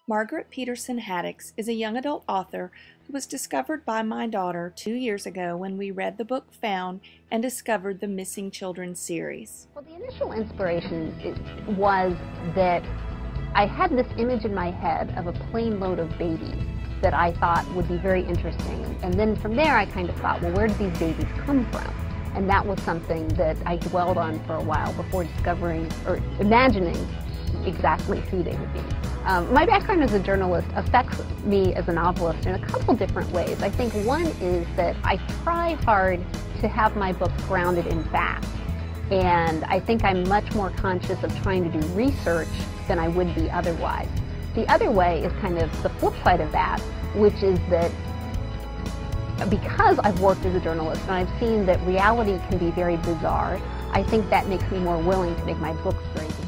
Margaret Peterson Haddix is a young adult author who was discovered by my daughter 2 years ago when we read the book Found and discovered the Missing Children series. Well, the initial inspiration was that I had this image in my head of a plane load of babies that I thought would be very interesting. And then from there I kind of thought, well, where did these babies come from? And that was something that I dwelled on for a while before discovering or imagining exactly who they would be. My background as a journalist affects me as a novelist in a couple different ways. I think one is that I try hard to have my books grounded in fact. And I think I'm much more conscious of trying to do research than I would be otherwise. The other way is kind of the flip side of that, which is that because I've worked as a journalist and I've seen that reality can be very bizarre, I think that makes me more willing to make my books very bizarre.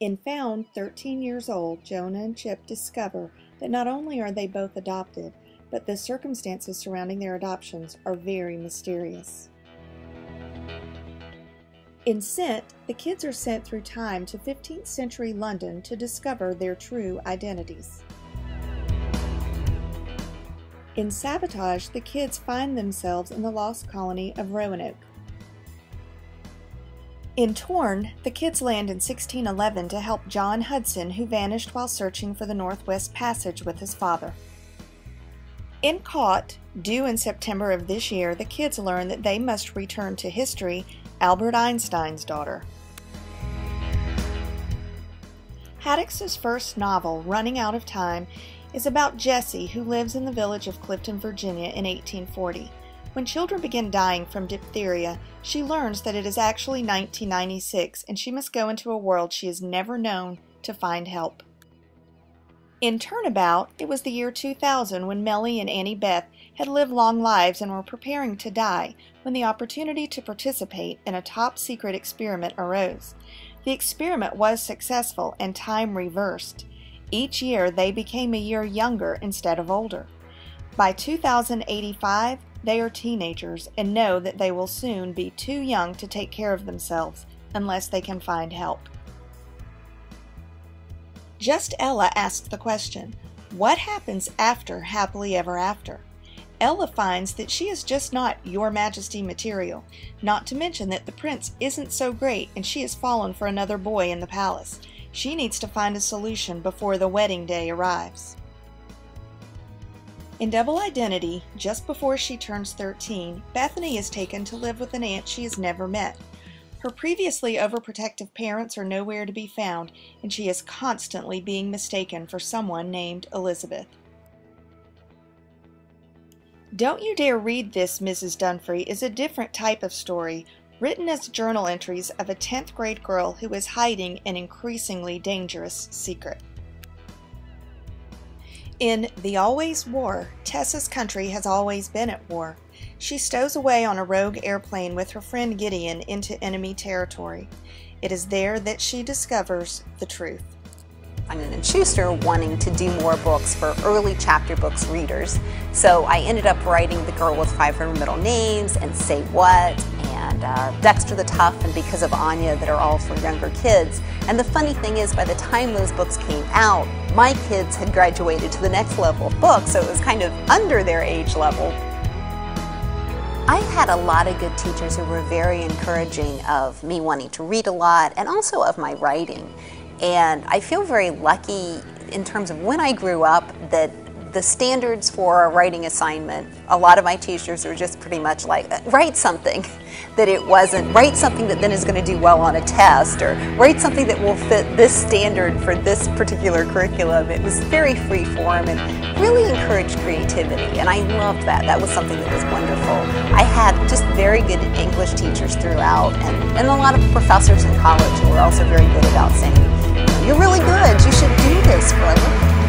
In Found, 13 years old, Jonah and Chip discover that not only are they both adopted, but the circumstances surrounding their adoptions are very mysterious. In Scent, the kids are sent through time to 15th century London to discover their true identities. In Sabotage, the kids find themselves in the lost colony of Roanoke. In Torn, the kids land in 1611 to help John Hudson, who vanished while searching for the Northwest Passage with his father. In Caught, due in September of this year, the kids learn that they must return to history, Albert Einstein's daughter. Haddix's first novel, Running Out of Time, is about Jessie, who lives in the village of Clifton, Virginia in 1840. When children begin dying from diphtheria, she learns that it is actually 1996 and she must go into a world she has never known to find help. In Turnabout, it was the year 2000 when Mellie and Annie Beth had lived long lives and were preparing to die when the opportunity to participate in a top-secret experiment arose. The experiment was successful and time reversed. Each year they became a year younger instead of older. By 2085, they are teenagers and know that they will soon be too young to take care of themselves unless they can find help. Just Ella asks the question, what happens after Happily Ever After? Ella finds that she is just not Your Majesty material, not to mention that the prince isn't so great and she has fallen for another boy in the palace. She needs to find a solution before the wedding day arrives. In Double Identity, just before she turns 13, Bethany is taken to live with an aunt she has never met. Her previously overprotective parents are nowhere to be found, and she is constantly being mistaken for someone named Elizabeth. Don't You Dare Read This, Mrs. Dunfrey is a different type of story, written as journal entries of a 10th grade girl who is hiding an increasingly dangerous secret. In The Always War, Tessa's country has always been at war. She stows away on a rogue airplane with her friend Gideon into enemy territory. It is there that she discovers the truth. Simon & Schuster wanting to do more books for early chapter books readers. So I ended up writing The Girl with 500 Middle Names and Say What and Dexter the Tough and Because of Anya that are all for younger kids. And the funny thing is, by the time those books came out, my kids had graduated to the next level of books, so it was kind of under their age level. I had a lot of good teachers who were very encouraging of me wanting to read a lot and also of my writing. And I feel very lucky in terms of when I grew up that the standards for a writing assignment, a lot of my teachers were just pretty much like, write something that it wasn't, write something that then is going to do well on a test, or write something that will fit this standard for this particular curriculum. It was very free form and really encouraged creativity, and I loved that. That was something that was wonderful. I had just very good English teachers throughout, and a lot of professors in college who were also very good about saying, you're really good, you should do this for a living.